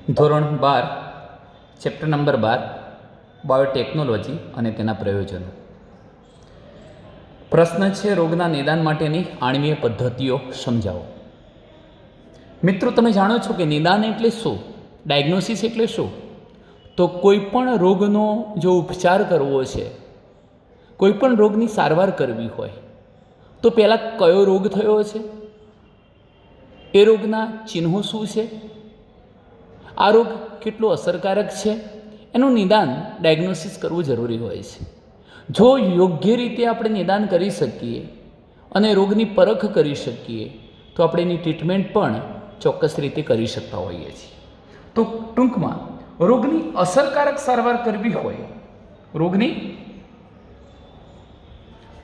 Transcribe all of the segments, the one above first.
ધોરણ 12 chapter number 12 biotechnology અને તેના પ્રયોજનો. પ્રશ્ન છે, રોગના નિદાન માટેની આણ્વીય પદ્ધતિઓ સમજાવો. મિત્રો, તમે જાણો છો કે નિદાન એટલે શું, ડાયગ્નોસિસ એટલે શું? તો કોઈ પણ રોગનો જો ઉપચાર કરવો છે, કોઈ પણ રોગની સારવાર કરવી હોય તો પહેલાં કયો રોગ થયો છે, એ રોગના ચિહ્નો શું છે, આ રોગ કેટલો અસરકારક છે, એનું નિદાન ડાયગ્નોસિસ કરવું જરૂરી હોય છે. જો યોગ્ય રીતે આપણે નિદાન કરી શકીએ અને રોગની પરખ કરી શકીએ તો આપણે એની ટ્રીટમેન્ટ પણ ચોક્કસ રીતે કરી શકતા હોઈએ છીએ. તો ટૂંકમાં રોગની અસરકારક સારવાર કરવી હોય, રોગની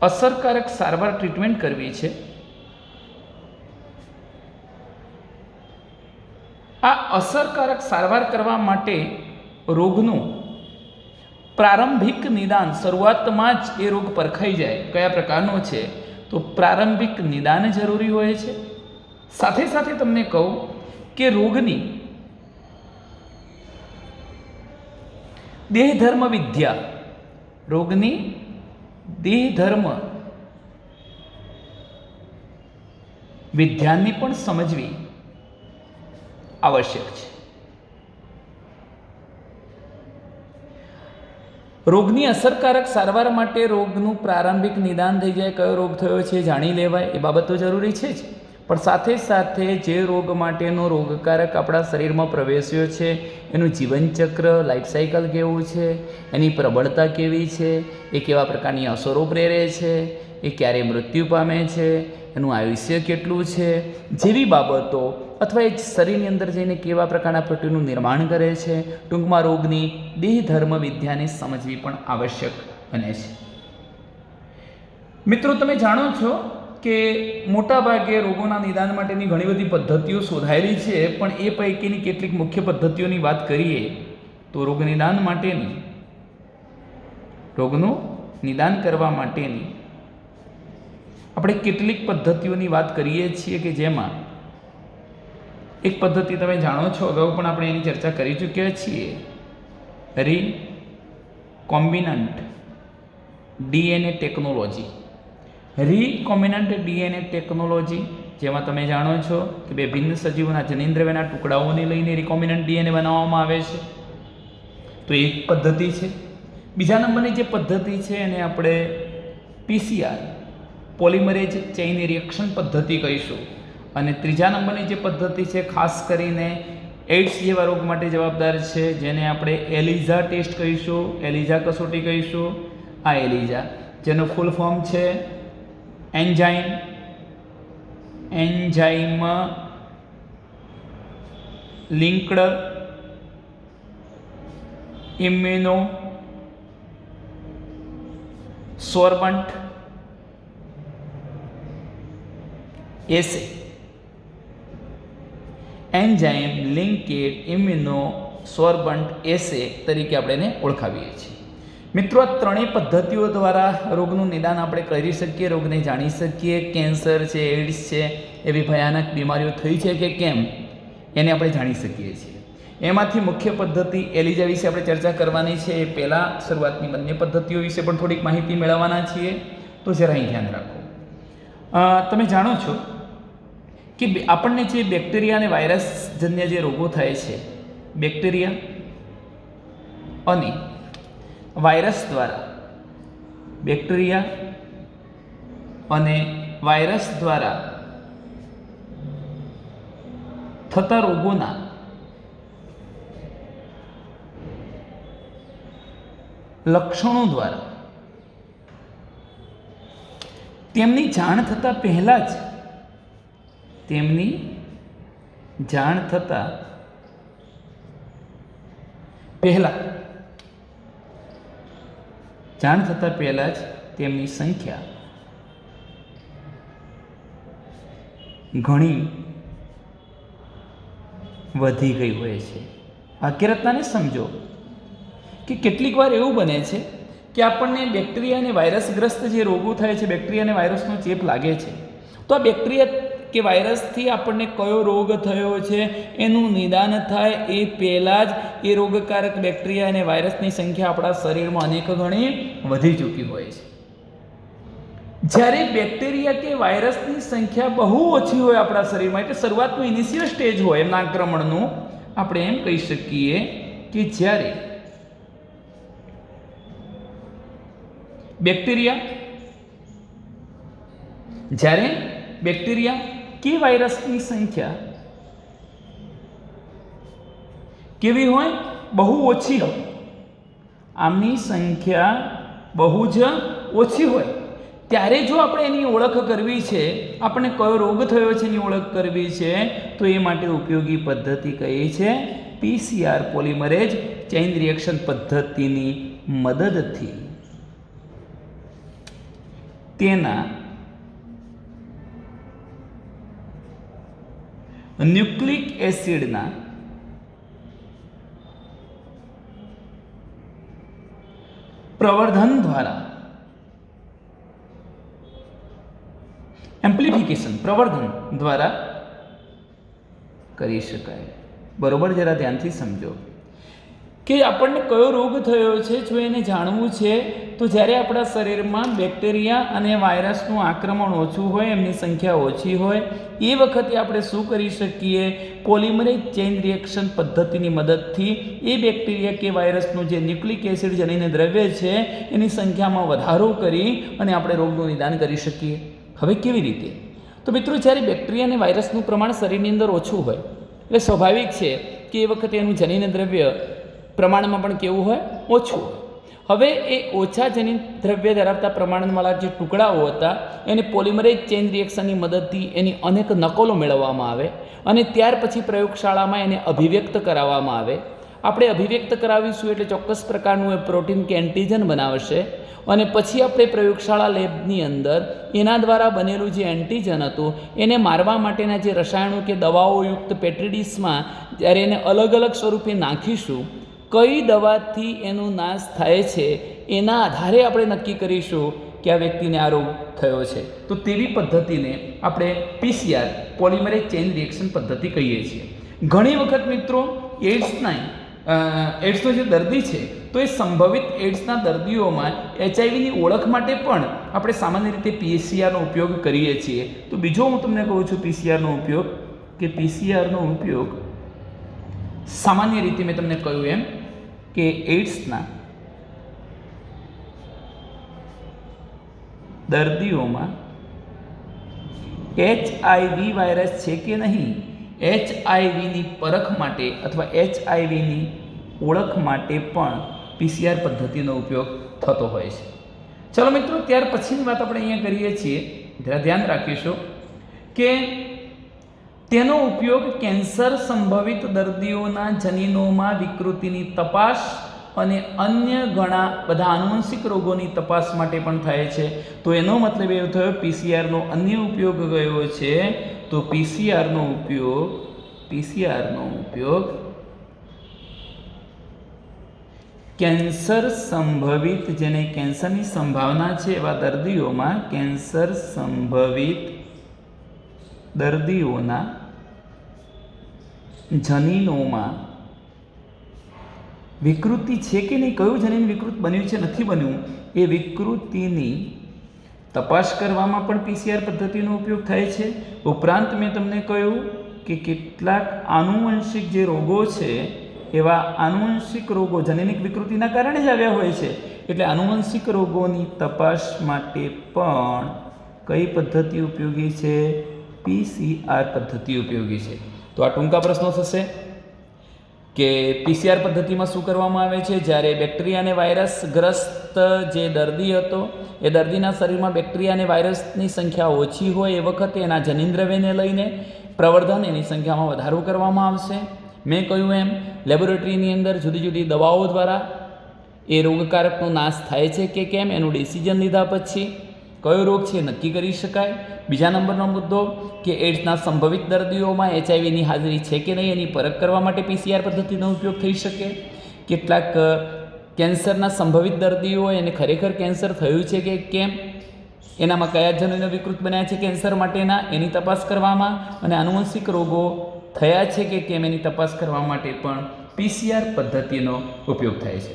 અસરકારક સારવાર ટ્રીટમેન્ટ કરવી છે, આ અસરકારક સારવાર કરવા માટે રોગનું પ્રારંભિક નિદાન, શરૂઆતમાં જ એ રોગ પરખાઈ જાય કયા પ્રકારનો છે તો પ્રારંભિક નિદાન જરૂરી હોય છે. સાથે સાથે તમને કહું કે રોગની દેહધર્મ વિદ્યા, રોગની દેહધર્મ વિજ્ઞાનની પણ સમજવી આવશ્યક છે. રોગની અસરકારક સારવાર માટે રોગનું પ્રારંભિક નિદાન થઈ જાય, કયો રોગ થયો છે જાણી લેવાય, એ બાબત તો જરૂરી છે જ. પણ સાથે સાથે જે રોગ માટેનો રોગકારક આપણા શરીરમાં પ્રવેશ્યો છે એનું જીવનચક્ર, લાઈફ સાયકલ કેવું છે, એની પ્રબળતા કેવી છે, એ કેવા પ્રકારની અસરો પ્રેરે છે, એ ક્યારે મૃત્યુ પામે છે, એનું આયુષ્ય કેટલું છે, જેવી બાબતો, અથવા એ શરીરની અંદર જઈને કેવા પ્રકારના પ્રોટીનનું નિર્માણ કરે છે, ટૂંકમાં રોગની દેહધર્મ વિદ્યાને સમજવી પણ આવશ્યક બને છે. મિત્રો, તમે જાણો છો કે મોટાભાગે રોગોના નિદાન માટેની ઘણી બધી પદ્ધતિઓ શોધાયેલી છે, પણ એ પૈકીની કેટલીક મુખ્ય પદ્ધતિઓની વાત કરીએ તો રોગનું નિદાન કરવા માટેની આપણે કેટલીક પદ્ધતિઓની વાત કરીએ છીએ કે જેમાં એક પદ્ધતિ તમે જાણો છો, અગાઉ પણ આપણે એની ચર્ચા કરી ચૂક્યા છીએ, recombinant DNA technology. Recombinant DNA technology, જેમાં તમે જાણો છો કે બે ભિન્ન સજીવોના જનીન્દ્રવ્યના ટુકડાઓને લઈને રિકોમ્બિનન્ટ ડીએનએ બનાવવામાં આવે છે. તો એક પદ્ધતિ છે. બીજા નંબરની જે પદ્ધતિ છે એને આપણે પીસીઆર, પોલિમરેજ ચેઇન રિએક્શન પદ્ધતિ કહીશું. અને ત્રીજા નંબરની જે પદ્ધતિ છે ખાસ કરીને એઇડ્સ જેવા રોગ માટે જવાબદાર છે, જેને આપણે એલિઝા ટેસ્ટ કહીશું, એલિઝા કસોટી કહીશું. આ એલિઝા, જેનો ફૂલ ફોર્મ છે એન્ઝાઇમ લિંક્ડ ઇમ્યુનો સોર્બન્ટ એસે, એન્ઝાઇમ લિંકેડ ઇમ્યુનો સોર્બન્ટ એસે તરીકે આપણે એને ઓળખાવીએ છીએ. મિત્રો, આ ત્રણેય પદ્ધતિઓ દ્વારા રોગનું નિદાન આપણે કરી શકીએ, રોગને જાણી શકીએ. કેન્સર છે, એઇડ્સ છે, એવી ભયાનક બીમારીઓ થઈ છે કે કેમ એને આપણે જાણી શકીએ છીએ. એમાંથી મુખ્ય પદ્ધતિ એલિઝા વિશે આપણે ચર્ચા કરવાની છે. એ પહેલાં શરૂઆતની બંને પદ્ધતિઓ વિશે પણ થોડીક માહિતી મેળવવાના છીએ, તો જરા અહીં ધ્યાન રાખો. તમે જાણો છો કે આપણને જે બેક્ટેરિયા અને વાયરસજન્ય જે રોગો થાય છે, બેક્ટેરિયા અને વાયરસ દ્વારા, બેક્ટેરિયા અને વાયરસ દ્વારા થતા રોગોના લક્ષણો દ્વારા તેમની જાણ થતાં પહેલાં જ, તેમની જાણ થતાં પહેલાં જ તેમની સંખ્યા ઘણી વધી ગઈ હોય છે. હકીકતને સમજો કે કેટલીક વાર એવું બને છે કે આપણને બેક્ટેરિયા અને વાયરસગ્રસ્ત જે રોગો થાય છે, બેક્ટેરિયા અને વાયરસનો ચેપ લાગે છે, તો આ બેક્ટેરિયા કે વાયરસથી આપણને કયો રોગ થયો છે એનું નિદાન થાય એ પહેલાં જ એ રોગકારક બેક્ટેરિયા અને વાયરસની સંખ્યા આપણા શરીરમાં અનેક ગણી વધી ચૂકી હોય છે. જ્યારે બેક્ટેરિયા કે વાયરસની સંખ્યા બહુ ઓછી હોય આપણા શરીરમાં, એટલે શરૂઆતનું ઇનિશિયલ સ્ટેજ હોય એમના આક્રમણનું, આપણે એમ કહી શકીએ કે જ્યારે બેક્ટેરિયા કે વાયરસની સંખ્યા કેવી હોય? બહુ ઓછી હોય. આમની સંખ્યા બહુ જ ઓછી હોય ત્યારે જો આપણે એની ઓળખ કરવી છે, આપણે કયો રોગ થયો છે એની ઓળખ કરવી છે, તો એ માટે ઉપયોગી પદ્ધતિ કઈ છે? PCR પોલિમરેજ ચેઇન રિએક્શન પદ્ધતિની મદદથી તેના ન્યુક્લિક એસિડના પ્રવર્ધન દ્વારા એમ્પ્લિફિકેશન પ્રવર્ધન દ્વારા કરી શકાય. બરોબર, જરા ધ્યાનથી સમજો કે આપણને કયો રોગ થયો છે. જો એને જાણવું છે તો જ્યારે આપણા શરીરમાં બેક્ટેરિયા અને વાયરસનું આક્રમણ ઓછું હોય, એમની સંખ્યા ઓછી હોય, એ વખતે આપણે શું કરી શકીએ? પોલિમરેજ ચેઇન રિએક્શન પદ્ધતિની મદદથી એ બેક્ટેરિયા કે વાયરસનું જે ન્યુક્લિક એસિડ જનીન દ્રવ્ય છે એની સંખ્યામાં વધારો કરી અને આપણે રોગનું નિદાન કરી શકીએ. હવે કેવી રીતે? તો મિત્રો, જ્યારે બેક્ટેરિયા અને વાયરસનું પ્રમાણ શરીરની અંદર ઓછું હોય એટલે સ્વાભાવિક છે કે એ વખતે એનું જનીન દ્રવ્ય પ્રમાણમાં પણ કેવું હોય? ઓછું હોય. હવે એ ઓછા જનીન દ્રવ્ય ધરાવતા પ્રમાણવાળા જે ટુકડાઓ હતા એને પોલિમરેજ ચેઇન રિએક્શનની મદદથી એની અનેક નકલો મેળવવામાં આવે અને ત્યાર પછી પ્રયોગશાળામાં એને અભિવ્યક્ત કરાવવામાં આવે. આપણે અભિવ્યક્ત કરાવીશું એટલે ચોક્કસ પ્રકારનું એ પ્રોટીન કે એન્ટીજન બનાવશે અને પછી આપણે પ્રયોગશાળા લેબની અંદર એના દ્વારા બનેલું જે એન્ટીજન હતું એને મારવા માટેના જે રસાયણો કે દવાઓયુક્ત પેટ્રીડીસમાં જ્યારે એને અલગ અલગ સ્વરૂપે નાખીશું, કઈ દવાથી એનો નાશ થાય છે એના આધારે આપણે નક્કી કરીશું કે આ વ્યક્તિને આ રોગ થયો છે. તો તેવી પદ્ધતિને આપણે PCR પોલિમરેજ ચેઇન રિએક્શન પદ્ધતિ કહીએ છીએ. ઘણી વખત મિત્રો એડ્સનો જે દર્દી છે તો એ સંભવિત એડ્સના દર્દીઓમાં HIV ઓળખ માટે પણ આપણે સામાન્ય રીતે PCRનો ઉપયોગ કરીએ છીએ. તો બીજો હું તમને કહું છું PCRનો ઉપયોગ, કે PCRનો ઉપયોગ સામાન્ય રીતે મેં તમને કહ્યું એમ કે એડ્સના દર્દીઓમાં HIV વાયરસ છે કે નહીં, HIVની પરખ માટે અથવા HIVની ઓળખ માટે પણ PCR પદ્ધતિનો ઉપયોગ થતો હોય છે. ચલો મિત્રો, ત્યાર પછીની વાત આપણે અહીંયા કરીએ છીએ, જરા ધ્યાન રાખીશું કે તેનો ઉપયોગ કેન્સર સંભવિત દર્દીઓના જનીનોમાં વિકૃતિની તપાસ અને અન્ય ઘણા બધા આનુવંશિક રોગોની તપાસ માટે પણ થાય છે. તો એનો મતલબ એવો થયો PCRનો અન્ય ઉપયોગ કયો છે? તો PCRનો ઉપયોગ કેન્સર સંભવિત, જેને કેન્સરની સંભાવના છે એવા દર્દીઓમાં, કેન્સર સંભવિત દર્દીઓના જનીનોમાં વિકૃતિ છે કે નહીં, કયું જનીન વિકૃત બન્યું છે નથી બન્યું, એ વિકૃતિની તપાસ કરવામાં પણ PCR પદ્ધતિનો ઉપયોગ થાય છે. ઉપરાંત મેં તમને કહ્યું કે કેટલાક આનુવંશિક જે રોગો છે એવા આનુવંશિક રોગો જનીનિક વિકૃતિના કારણે જ આવ્યા હોય છે, એટલે આનુવંશિક રોગોની તપાસ માટે પણ કઈ પદ્ધતિ ઉપયોગી છે? PCR પદ્ધતિ ઉપયોગી છે. તો આ ટૂંકા પ્રશ્નો થશે કે PCR પદ્ધતિમાં શું કરવામાં આવે છે? જ્યારે બેક્ટેરિયા અને વાયરસ ગ્રસ્ત જે દર્દી હતો એ દર્દીના શરીરમાં બેક્ટેરિયા અને વાયરસની સંખ્યા ઓછી હોય એ વખતે એના જનીન દ્રવ્યને લઈને પ્રવર્ધન એની સંખ્યામાં વધારો કરવામાં આવશે. મેં કહ્યું એમ લેબોરેટરીની અંદર જુદી જુદી દવાઓ દ્વારા એ રોગકારકનો નાશ થાય છે કે કેમ એનું ડિસિઝન લીધા પછી કયો રોગ છે નક્કી કરી શકાય. બીજા નંબરનો મુદ્દો કે એડ્સના સંભવિત દર્દીઓમાં HIVની હાજરી છે કે નહીં એની પરખ કરવા માટે PCR પદ્ધતિનો ઉપયોગ થઈ શકે. કેટલાક કેન્સરના સંભવિત દર્દીઓ એને ખરેખર કેન્સર થયું છે કે કેમ એનામાં કયા જનીનો વિકૃત બન્યા છે કેન્સર માટેના એની તપાસ કરવામાં, અને આનુવંશિક રોગો થયા છે કે કેમ એની તપાસ કરવા માટે પણ PCR પદ્ધતિનો ઉપયોગ થાય છે.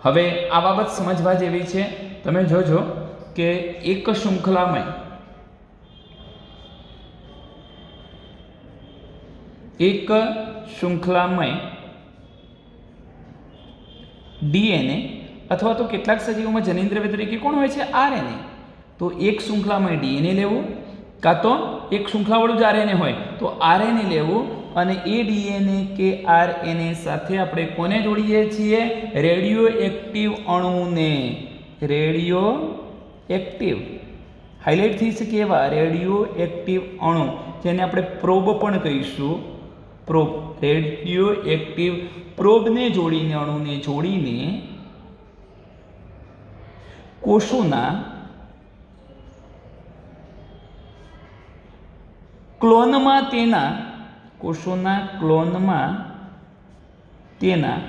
હવે આ બાબત સમજવા જેવી છે. તમે જોજો કે એક શૃંખલામય DNA અથવા તો કેટલાક સજીવોમાં જનીન દ્રવ્ય તરીકે કોણ હોય છે? RNA. તો એક શૃંખલામય DNA લેવું, કાં તો એક શૃંખલાવાળું જ RNA હોય તો RNA લેવું, અને એ DNA કે RNA સાથે આપણે કોને જોડીએ છીએ? રેડિયો એક્ટિવ અણુને. રેડિયો એક્ટિવ હાઇલાઇટ થઈ શકે એવા રેડિયો એક્ટિવ અણુ, જેને આપણે પ્રોબ પણ કહીશું. પ્રોબ, રેડિયો એક્ટિવ પ્રોબને જોડીને, અણુને જોડીને કોષોના ક્લોનમાં તેના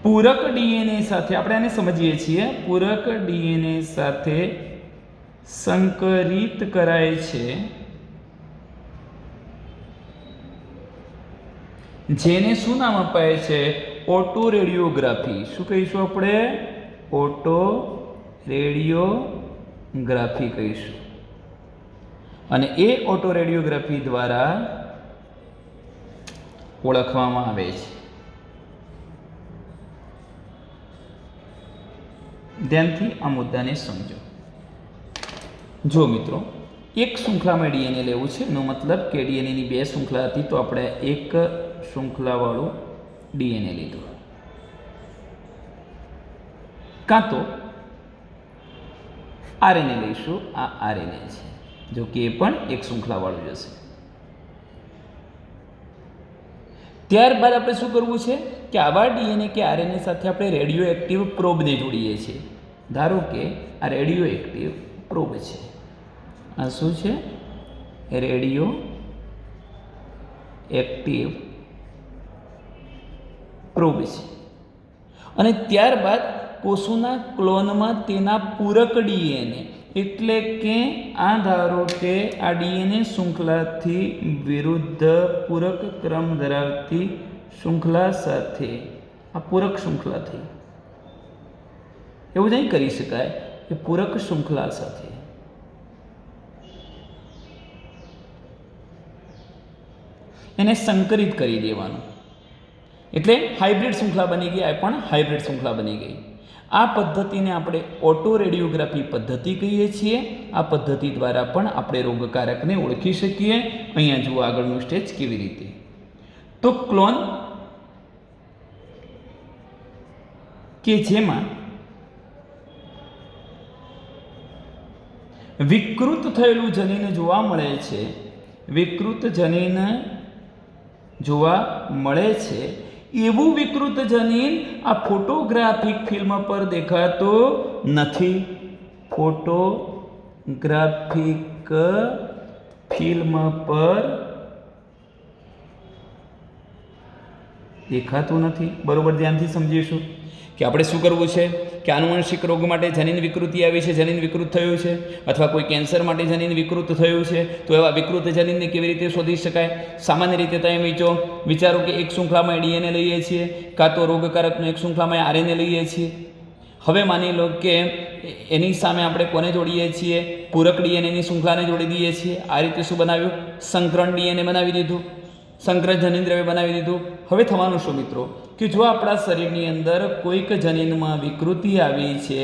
પૂરક DNA સાથે, આપણે આને સમજીએ છીએ, પૂરક DNA સાથે સંકરિત કરાય છે, જેને શું નામ અપાય છે? Auto radiography. શું કહીશું આપણે? ઓટો રેડિયોગ્રાફી કહીશું. અને એ ઓટો રેડિયોગ્રાફી દ્વારા ઓળખવામાં આવે છે. ધ્યાનથી આ મુદ્દાને સમજો. જો મિત્રો, એક શૃંખલામાં DNA લેવું છે, એનો મતલબ કે DNAની 2 શૃંખલા હતી, તો આપણે એક શૃંખલાવાળું DNA લીધું, કાં તો RNA લઈશું. આ RNA છે, જો કે એ પણ એક શૃંખલાવાળું જશે. ત્યારબાદ આપણે શું કરવું છે કે આવા DNA કે RNA સાથે આપણે રેડિયો એક્ટિવ પ્રોબને જોડીએ છીએ. ધારો કે આ રેડિયો એક્ટિવ પ્રોબ છે. આ શું છે? રેડિયો એક્ટિવ પ્રોબ છે. અને ત્યારબાદ કોષોના ક્લોનમાં તેના પૂરક DNA, એટલે કે આ ધારો કે આ DNA શૃંખલાથી વિરુદ્ધ પૂરક ક્રમ ધરાવતી શૃંખલા સાથે, આ પૂરક શૃંખલા થઈ, એવું નહીં કરી શકાય કે પૂરક શૃંખલા સાથે એને સંકરિત કરી દેવાનું, એટલે હાઇબ્રિડ શૃંખલા બની ગઈ. આ પણ હાઇબ્રિડ શૃંખલા બની ગઈ. આ પદ્ધતિને આપણે ઓટો રેડિયોગ્રાફી પદ્ધતિ કહીએ છીએ. આ પદ્ધતિ દ્વારા પણ આપણે રોગકારકને ઓળખી શકીએ. અહીંયા જુઓ આગળનું સ્ટેજ કેવી રીતે. તો ક્લોન કે જેમાં વિકૃત થયેલું જનીન જોવા મળે છે, વિકૃત જનીન જોવા મળે છે, એવું વિકૃત જનીન આ ફોટોગ્રાફિક ફિલ્મ પર દેખાતું નથી. ફોટોગ્રાફિક ફિલ્મ પર દેખાતું નથી. બરોબર, ધ્યાનથી સમજીશું કે આપણે શું કરવું છે કે આનુવંશિક રોગ માટે જનીન વિકૃતિ આવી છે, જનીન વિકૃત થયું છે, અથવા કોઈ કેન્સર માટે જનીન વિકૃત થયું છે, તો એવા વિકૃત જનીનને કેવી રીતે શોધી શકાય? સામાન્ય રીતે તમે વિચારો કે એક શૃંખલામાં DNA લઈએ છીએ, કાં તો રોગકારકનું એક શૃંખલામાં RNA લઈએ છીએ. હવે માની લો કે એની સામે આપણે કોને જોડીએ છીએ? પૂરક DNAની શૃંખલાને જોડી દઈએ છીએ. આ રીતે શું બનાવ્યું? સંકરણ DNA બનાવી દીધું, સંકરણ જનીન દ્રવ્ય બનાવી દીધું. હવે થવાનું શું મિત્રો કે જો આપણા શરીરની અંદર કોઈક જનીનમાં વિકૃતિ આવી છે,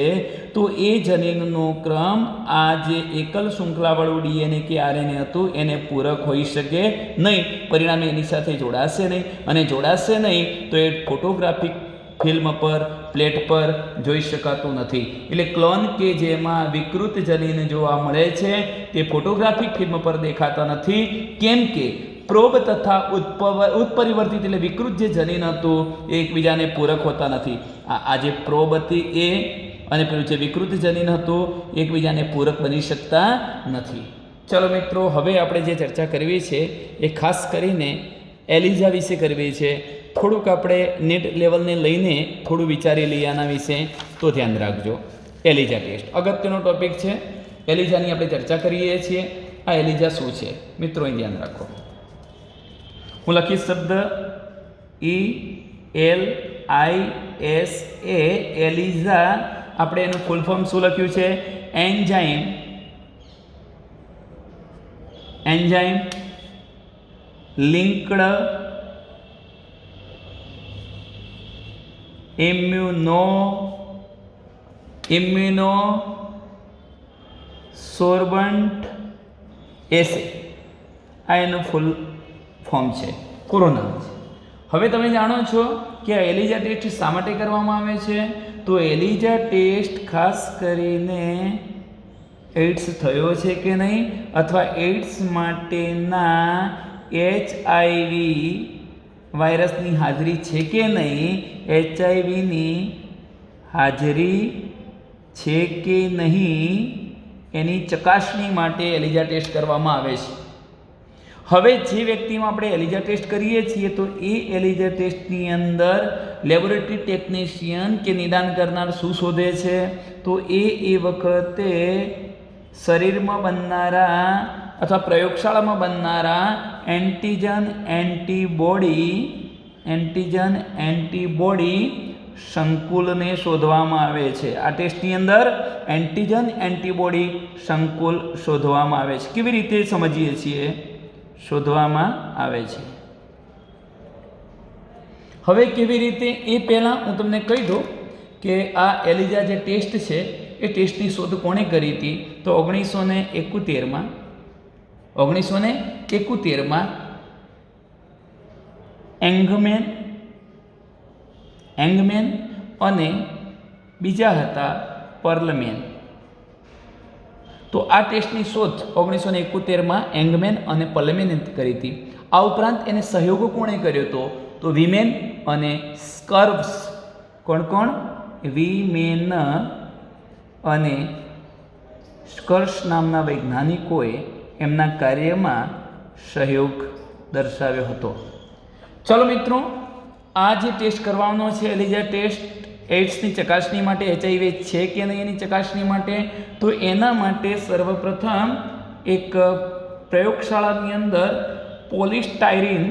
તો એ જનીનનો ક્રમ આ જે એકલ શૃંખલાવાળું DNA કે RNA હતું એને પૂરક હોઈ શકે નહીં, પરિણામે એની સાથે જોડાશે નહીં, અને જોડાશે નહીં તો એ ફોટોગ્રાફિક ફિલ્મ પર, પ્લેટ પર જોઈ શકાતું નથી. એટલે ક્લોન કે જેમાં વિકૃત જનીન જોવા મળે છે તે ફોટોગ્રાફિક ફિલ્મ પર દેખાતા નથી. કેમ કે પ્રોબ તથા ઉત્પરિવર્તિત એટલે વિકૃત જે જનીન હતું એ એકબીજાને પૂરક હોતા નથી. આ જે પ્રોબ હતી એ અને પેલું જે વિકૃત જનીન હતું એકબીજાને પૂરક બની શકતા નથી. ચલો મિત્રો, હવે આપણે જે ચર્ચા કરવી છે એ ખાસ કરીને એલિઝા વિશે કરવી છે. થોડુંક આપણે નેટ લેવલને લઈને થોડું વિચારી લઈએ આના વિશે, તો ધ્યાન રાખજો. એલિઝા ટેસ્ટ અગત્યનો ટોપિક છે. એલિઝાની આપણે ચર્ચા કરીએ છીએ. આ એલિઝા શું છે મિત્રો, અહીં ધ્યાન રાખો. હું લખીશ શબ્દ ELISA, એલિઝા. આપણે એનું ફૂલ ફોર્મ શું લખ્યું છે? એન્ઝાઇમ લિંક્ડ ઇમ્યુનો સોર્બન્ટ એસે. આ એનું ફૂલ ફોર્મ છે, પૂરું નામ છે. હવે તમે જાણો છો કે આ એલિઝા ટેસ્ટ શા માટે કરવામાં આવે છે? તો એલિઝા ટેસ્ટ ખાસ કરીને એઇડ્સ થયો છે કે નહીં, અથવા એઇડ્સ માટેના HIV વાયરસની હાજરી છે કે નહીં, HIVની હાજરી છે કે નહીં એની ચકાસણી માટે એલિઝા ટેસ્ટ કરવામાં આવે છે. હવે જે વ્યક્તિમાં આપણે એલિઝા ટેસ્ટ કરીએ છીએ તો એ એલિઝા ટેસ્ટની અંદર લેબોરેટરી ટેકનિશિયન કે નિદાન કરનાર શું શોધે છે? તો એ વખતે શરીરમાં બનનારા અથવા પ્રયોગશાળામાં બનનારા એન્ટીજન એન્ટીબોડી સંકુલને શોધવામાં આવે છે. આ ટેસ્ટની અંદર એન્ટીજન એન્ટીબોડી સંકુલ શોધવામાં આવે છે. કેવી રીતે સમજીએ છીએ? શોધવામાં આવે છે. હવે કેવી રીતે એ પહેલાં હું તમને કહી દઉં કે આ એલિઝા જે ટેસ્ટ છે એ ટેસ્ટની શોધ કોણે કરી હતી? તો 1971માં એંગમેન અને બીજા હતા પર્લમેન. તો આ ટેસ્ટની શોધ 1971માં એંગમેન અને પર્લમેને કરી હતી. આ ઉપરાંત એને સહયોગ કોણે કર્યો હતો? તો વિમેન અને સ્કર્વ્સ. કોણ? વિમેન અને સ્કર્વ્સ નામના વૈજ્ઞાનિકોએ એમના કાર્યમાં સહયોગ દર્શાવ્યો હતો. ચલો મિત્રો, આ જે ટેસ્ટ કરવાનો છે એલિઝા ટેસ્ટ એઇડ્સની ચકાસણી માટે, HIV છે કે નહીં એની ચકાસણી માટે, તો એના માટે સર્વપ્રથમ એક પ્રયોગશાળાની અંદર પોલિસ્ટાયરીન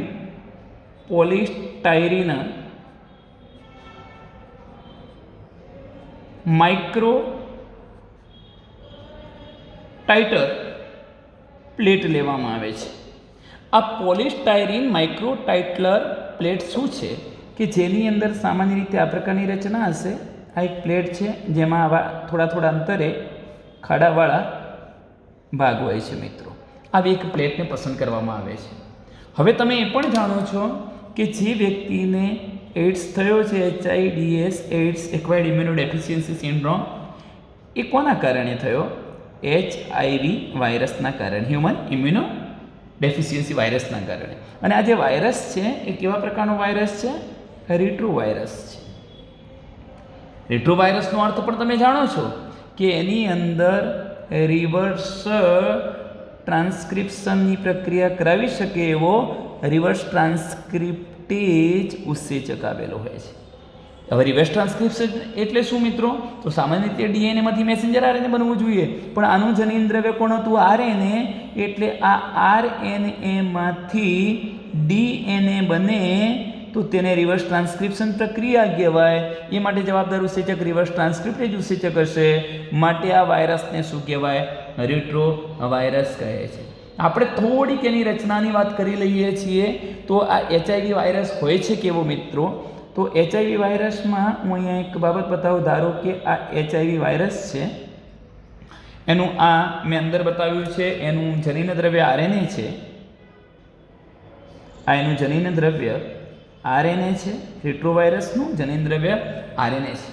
માઇક્રોટાઇટર પ્લેટ લેવામાં આવે છે. આ પોલિસ્ટાયરીન માઇક્રોટાઇટલર પ્લેટ શું છે કે જેની અંદર સામાન્ય રીતે આ પ્રકારની રચના હશે. આ એક પ્લેટ છે જેમાં આવા થોડા અંતરે ખાડાવાળા ભાગ હોય છે મિત્રો. આવી એક પ્લેટને પસંદ કરવામાં આવે છે. હવે તમે એ પણ જાણો છો કે જે વ્યક્તિને એઇડ્સ થયો છે, HIDS AIDS acquired immunodeficiency syndrome, એ કોના કારણે થયો? HIV વાયરસના કારણે, હ્યુમન ઇમ્યુનો ડેફિશિયન્સી વાયરસના કારણે. અને આ જે વાયરસ છે એ કેવા પ્રકારનો વાયરસ છે? રેટ્રોવાયરસ છે. રેટ્રોવાયરસનો અર્થ પણ તમે જાણો છો કે એની અંદર રિવર્સ ટ્રાન્સક્રિપ્શનની પ્રક્રિયા કરાવી શકે એવો રિવર્સ ટ્રાન્સક્રિપ્ટેજ ઉત્સેચક આવેલો હોય છે. હવે રિવર્સ ટ્રાન્સક્રિપ્શન એટલે શું મિત્રો? તો સામાન્ય રીતે ડીએનએમાંથી મેસેન્જર આરએનએ બનવું જોઈએ, પણ આનું જનીન દ્રવ્ય કોણ હતું? RNA. એટલે આ RNAમાંથી DNA બને તો તેને રિવર્સ ટ્રાન્સક્રિપ્શન પ્રક્રિયા કહેવાય. એ માટે જવાબદાર ઉત્સેચક રિવર્સ ટ્રાન્સક્રિપ્ટેજ ઉત્સેચક હશે. માટે આ વાયરસને શું કહેવાય? રેટ્રો વાયરસ કહે છે. આપણે થોડીક એની રચનાની વાત કરી લઈએ છીએ. તો આ HIV વાયરસ હોય છે કેવો મિત્રો? તો HIV વાયરસમાં હું અહીંયા એક બાબત બતાવું. ધારો કે આ HIV વાયરસ છે, એનું આ મેં અંદર બતાવ્યું છે, એનું જનીન દ્રવ્ય RNA છે. આ એનું જનીન દ્રવ્ય RNA છે. રેટ્રોવાયરસનું જનીન દ્રવ્ય RNA છે.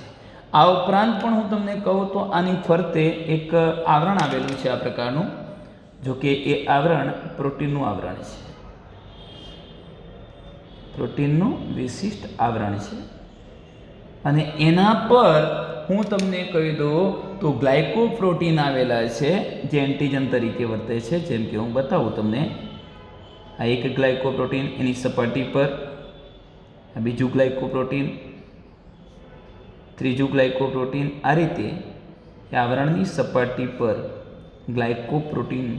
આ ઉપરાંત પણ હું તમને કહું તો આની ફરતે એક આવરણ આવેલું છે આ પ્રકારનું. જો કે એ આવરણ પ્રોટીનનું આવરણ છે, પ્રોટીનનું વિશિષ્ટ આવરણ છે. અને એના પર હું તમને કહી દઉં તો ગ્લાયકોપ્રોટીન આવેલા છે જે એન્ટીજન તરીકે વર્તે છે. જેમ કે હું બતાવું તમને, આ એક ગ્લાયકોપ્રોટીન એની સપાટી પર, આ બીજું ગ્લાયકોપ્રોટીન, ત્રીજું ગ્લાયકોપ્રોટીન, આ રીતે એ આવરણની સપાટી પર ગ્લાયકોપ્રોટીન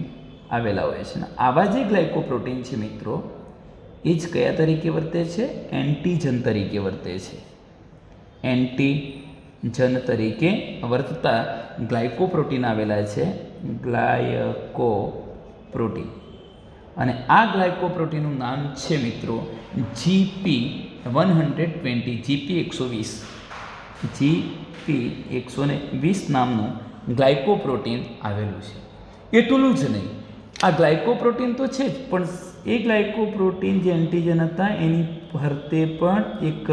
આવેલા હોય છે. આવા જે ગ્લાયકોપ્રોટીન છે મિત્રો, એ જ કયા તરીકે વર્તે છે? એન્ટીજન તરીકે વર્તે છે. એન્ટીજન તરીકે વર્તતા ગ્લાયકોપ્રોટીન આવેલા છે, ગ્લાયકોપ્રોટીન. અને આ ગ્લાયકોપ્રોટીનનું નામ છે મિત્રો GP120, GP120, GP120 નામનું ગ્લાયકોપ્રોટીન આવેલું છે. એટલું જ નહીં, આ ગ્લાયકોપ્રોટીન તો છે જ, પણ એ ગ્લાયકોપ્રોટીન જે એન્ટીજન હતા એની ફરતે પણ એક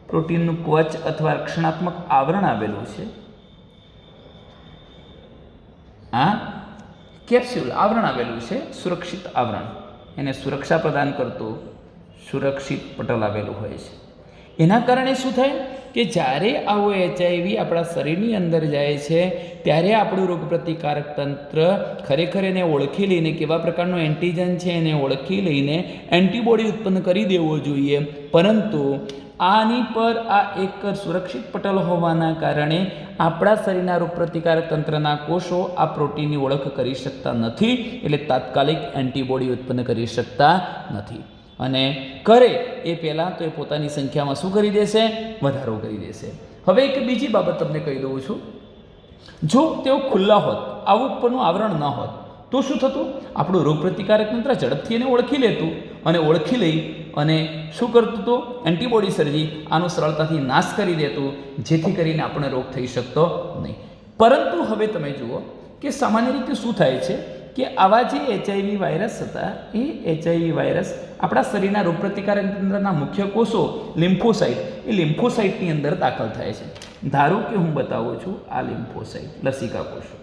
પ્રોટીનનું કવચ અથવા રક્ષણાત્મક આવરણ આવેલું છે. આ કેપ્સ્યુલ આવરણ આવેલું છે, સુરક્ષિત આવરણ. એને સુરક્ષા પ્રદાન કરતું સુરક્ષિત પટલ આવેલું હોય છે. એના કારણે શું થાય કે જ્યારે આવો HIV આપણા શરીરની અંદર જાય છે ત્યારે આપણું રોગપ્રતિકારક તંત્ર ખરેખર એને ઓળખી લઈને, કેવા પ્રકારનું એન્ટીજન છે એને ઓળખી લઈને એન્ટીબોડી ઉત્પન્ન કરી દેવો જોઈએ. પરંતુ આની પર આ એક સુરક્ષિત પટલ હોવાના કારણે આપણા શરીરના રોગપ્રતિકારક તંત્રના કોષો આ પ્રોટીનની ઓળખ કરી શકતા નથી, એટલે તાત્કાલિક એન્ટીબોડી ઉત્પન્ન કરી શકતા નથી. અને કરે એ પહેલાં તો એ પોતાની સંખ્યામાં શું કરી દેશે? વધારો કરી દેશે. હવે એક બીજી બાબત તમને કહી દઉં છું. જો તેઓ ખુલ્લા હોત, આવું ઉપરનું આવરણ ન હોત, તો શું થતું? આપણું રોગપ્રતિકારક તંત્ર ઝડપથી એને ઓળખી લેતું અને ઓળખી લઈ અને શું કરતું હતું? એન્ટીબોડી સર્જી આનો સરળતાથી નાશ કરી દેતું, જેથી કરીને આપણને રોગ થઈ શકતો નહીં. પરંતુ હવે તમે જુઓ કે સામાન્ય રીતે શું થાય છે કે આવા જે HIV વાયરસ હતા, એ HIV વાયરસ આપણા શરીરના રોગપ્રતિકારક તંત્રના મુખ્ય કોષો લિમ્ફોસાઇટ, એ લિમ્ફોસાઇટની અંદર દાખલ થાય છે. ધારો કે હું બતાવું છું, આ લિમ્ફોસાઇટ, લસિકા કોષો,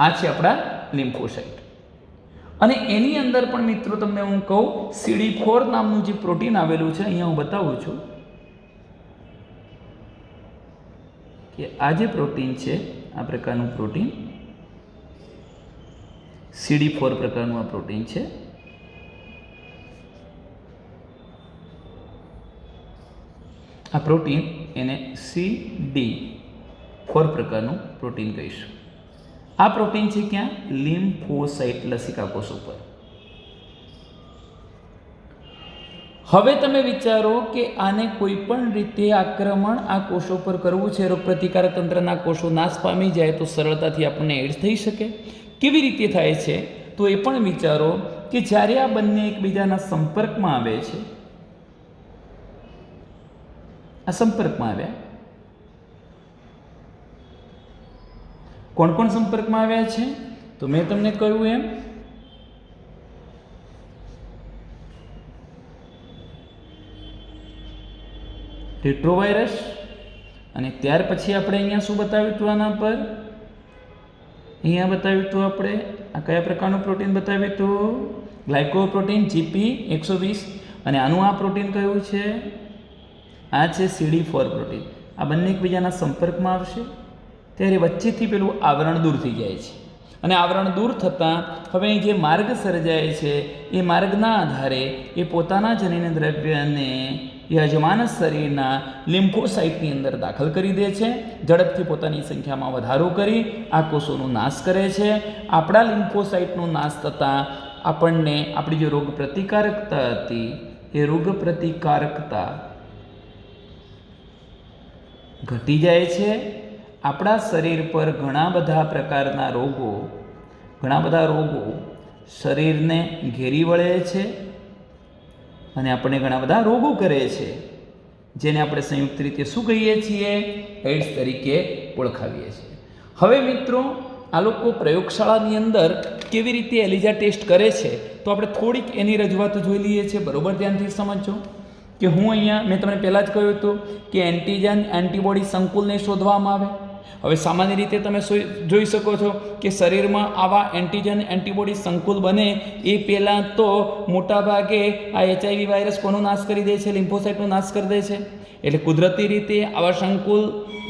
આ છે આપણા લિમ્ફોસાઇટ. અને એની અંદર પણ મિત્રો તમને હું કહું, CD4 નામનું જે પ્રોટીન આવેલું છે, અહીંયા હું બતાવું છું કે આ જે પ્રોટીન છે, આ પ્રકારનું પ્રોટીન CD4 પ્રકારનું આ પ્રોટીન છે. આ પ્રોટીન એને CD4 પ્રકારનું પ્રોટીન કહીશું. આ પ્રોટીન છે ક્યાં? લિમ્ફોસાઇટ, લસિકા કોષો પર. હવે તમે વિચારો કે આને કોઈ પણ રીતે આક્રમણ આ કોષો પર કરવું છે, રોગપ્રતિકારક તંત્રના કોષો નાશ પામી જાય તો સરળતાથી આપણને એડ્સ થઈ શકે. કેવી રીતે થાય છે? તો એ પણ વિચારો કે જ્યારે આ બંને એકબીજાના સંપર્કમાં આવે છે, આ સંપર્કમાં આવ્યા, કોણ કોણ સંપર્કમાં આવ્યા છે? તો મેં તમને કહ્યું એમ રેટ્રોવાયરસ, અને ત્યાર પછી આપણે અહીંયા શું બતાવ્યું હતું? આના પર અહીંયા બતાવ્યું હતું આપણે આ કયા પ્રકારનું પ્રોટીન બતાવ્યું હતું? Glycoprotein GP120. અને આનું આ પ્રોટીન કયું છે? આ છે CD4 પ્રોટીન. આ બંને એકબીજાના સંપર્કમાં આવશે ત્યારે વચ્ચેથી પેલું આવરણ દૂર થઈ જાય છે. અને આવરણ દૂર થતાં હવે જે માર્ગ સર્જાય છે, એ માર્ગના આધારે એ પોતાના જનીન દ્રવ્યને યજમાન શરીરના લિમ્ફોસાઇટની અંદર દાખલ કરી દે છે. ઝડપથી પોતાની સંખ્યામાં વધારો કરી આ કોષોનો નાશ કરે છે. આપણા લિમ્ફોસાઇટનો નાશ થતાં આપણને આપણી જે રોગ પ્રતિકારકતા હતી, એ રોગ પ્રતિકારકતા ઘટી જાય છે. આપણા શરીર પર ઘણા બધા પ્રકારના રોગો, ઘણા બધા રોગો શરીરને ઘેરી વળે છે અને આપણને ઘણા બધા રોગો કરે છે, જેને આપણે સંયુક્ત રીતે શું કહીએ છીએ? એડ્સ તરીકે ઓળખાવીએ છીએ. હવે મિત્રો, આ લોકો પ્રયોગશાળાની અંદર કેવી રીતે એલિઝા ટેસ્ટ કરે છે, તો આપણે થોડીક એની રજૂઆત જોઈ લઈએ છીએ. બરોબર ધ્યાનથી સમજો કે હું અહીંયા મેં તમને પહેલાં જ કહ્યું હતું કે એન્ટીજન એન્ટીબોડી સંકુલને શોધવામાં આવે. હવે સામાન્ય રીતે તમે જોઈ શકો છો કે શરીરમાં આવા એન્ટીજન એન્ટીબોડી સંકુલ બને એ પહેલાં તો મોટાભાગે આ HIV વાયરસ કોનો નાશ કરી દે છે? લિમ્ફોસાઇટનો નાશ કરી દે છે. એટલે કુદરતી રીતે આવા સંકુલ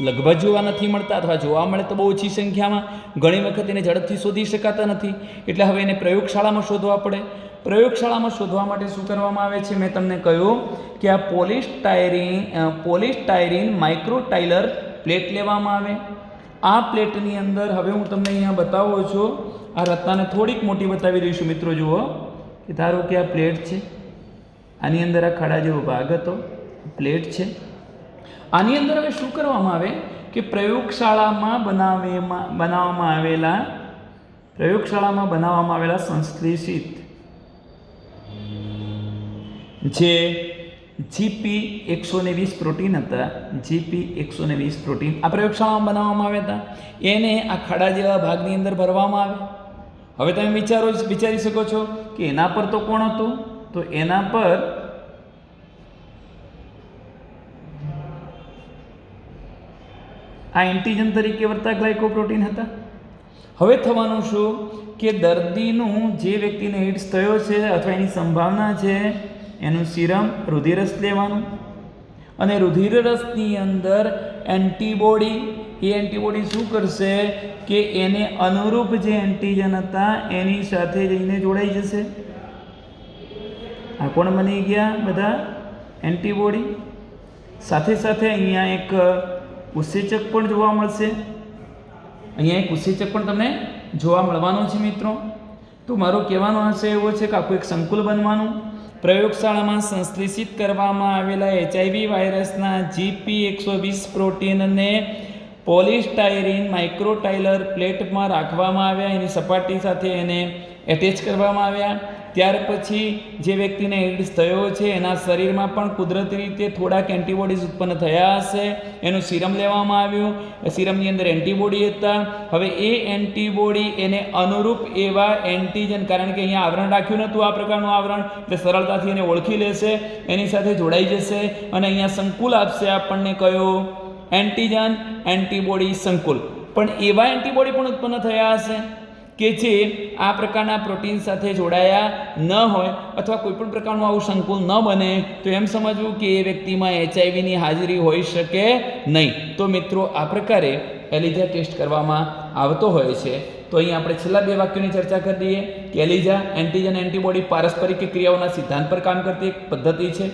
લગભગ જોવા નથી મળતા, અથવા જોવા મળે તો બહુ ઓછી સંખ્યામાં. ઘણી વખત એને ઝડપથી શોધી શકાતા નથી. એટલે હવે એને પ્રયોગશાળામાં શોધવા પડે. પ્રયોગશાળામાં શોધવા માટે શું કરવામાં આવે છે? મેં તમને કહ્યું કે આ પોલિસ્ટાયરીન માઇક્રોટાઇલર પ્લેટ લેવામાં આવે. આ પ્લેટની અંદર હવે હું તમને અહીંયા બતાવું છું, આ રત્નાને થોડીક મોટી બતાવી દઈશું મિત્રો. જુઓ કે ધારો કે આ પ્લેટ છે, આની અંદર આ ખડા જેવો ભાગ હતો, પ્લેટ છે. આની અંદર હવે શું કરવામાં આવે કે પ્રયોગશાળામાં બનાવવામાં આવેલા સંશ્લેષિત જે GP120 પ્રોટીન હતા, GP120 પ્રોટીન આ પ્રયોગશાળામાં બનાવવામાં આવ્યા હતા, એને આ ખડા જેવા ભાગની અંદર ભરવામાં આવે. હવે તમે વિચારી શકો છો કે એના પર તો કોણ હતું? તો એના પર આ એન્ટીજન તરીકે વર્તા ગ્લાયકોપ્રોટીન હતા. હવે થવાનું શું કે દર્દીનું, જે વ્યક્તિને એઇડ્સ થયો છે અથવા એની સંભાવના છે, એનું સીરમ રુધિરરસ લેવાનું, અને રુધિરરસની અંદર એન્ટીબોડી, એ એન્ટીબોડી શું કરશે કે એને અનુરૂપ જે એન્ટીજન હતા એની સાથે જઈને જોડાઈ જશે. આ કોણ બની ગયા? બધા એન્ટીબોડી. સાથે સાથે અહીંયા એક ઉત્સેચક પણ જોવા મળશે. અહીંયા એક ઉત્સેચક પણ તમને જોવા મળવાનો છે મિત્રો. તો મારો કહેવાનો આશય એવો છે કે આખું એક સંકુલ બનવાનું. પ્રયોગશાળામાં સંશ્લેષિત કરવામાં આવેલા HIV વાયરસના GP120 પ્રોટીનને પોલિસ્ટાયરીન માઇક્રોટાઇલર પ્લેટમાં રાખવામાં આવ્યા, એની સપાટી સાથે એને એટેચ કરવામાં આવ્યા. ત્યાર પછી જે વ્યક્તિને એઇડ્સ થયો છે એના શરીરમાં પણ કુદરતી રીતે થોડાક એન્ટીબોડીઝ ઉત્પન્ન થયા હશે, એનું સીરમ લેવામાં આવ્યું, સીરમની અંદર એન્ટીબોડી હતા. હવે એ એન્ટીબોડી એને અનુરૂપ એવા એન્ટીજન, કારણ કે અહીંયા આવરણ રાખ્યું નહોતું આ પ્રકારનું આવરણ, એટલે સરળતાથી એને ઓળખી લેશે, એની સાથે જોડાઈ જશે અને અહીંયા સંકુલ આપશે આપણને કયો? એન્ટીજન એન્ટીબોડી સંકુલ. પણ એવા એન્ટીબોડી પણ ઉત્પન્ન થયા હશે કે જે આ પ્રકારના પ્રોટીન સાથે જોડાયા ન હોય, અથવા કોઈપણ પ્રકારનું આવું સંકુલ ન બને તો એમ સમજવું કે એ વ્યક્તિમાં HIVની હાજરી હોઈ શકે નહીં. તો મિત્રો આ પ્રકારે એલિઝા ટેસ્ટ કરવામાં આવતો હોય છે. તો અહીં આપણે છેલ્લા 2 વાક્યોની ચર્ચા કરી દઈએ કે એલિઝા એન્ટીજન એન્ટીબોડી પારસ્પરિક ક્રિયાઓના સિદ્ધાંત પર કામ કરતી એક પદ્ધતિ છે,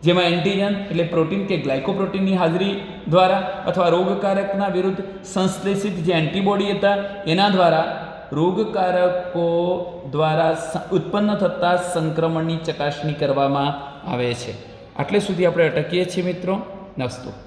જેમાં એન્ટીજન એટલે પ્રોટીન કે ગ્લાયકોપ્રોટીનની હાજરી દ્વારા અથવા રોગકારકના વિરુદ્ધ સંશ્લેષિત જે એન્ટીબોડી હતા એના દ્વારા રોગકારકો દ્વારા ઉત્પન્ન થતા સંક્રમણની ચકાસણી કરવામાં આવે છે. આટલે સુધી આપણે અટકીએ છીએ મિત્રો. નમસ્તે.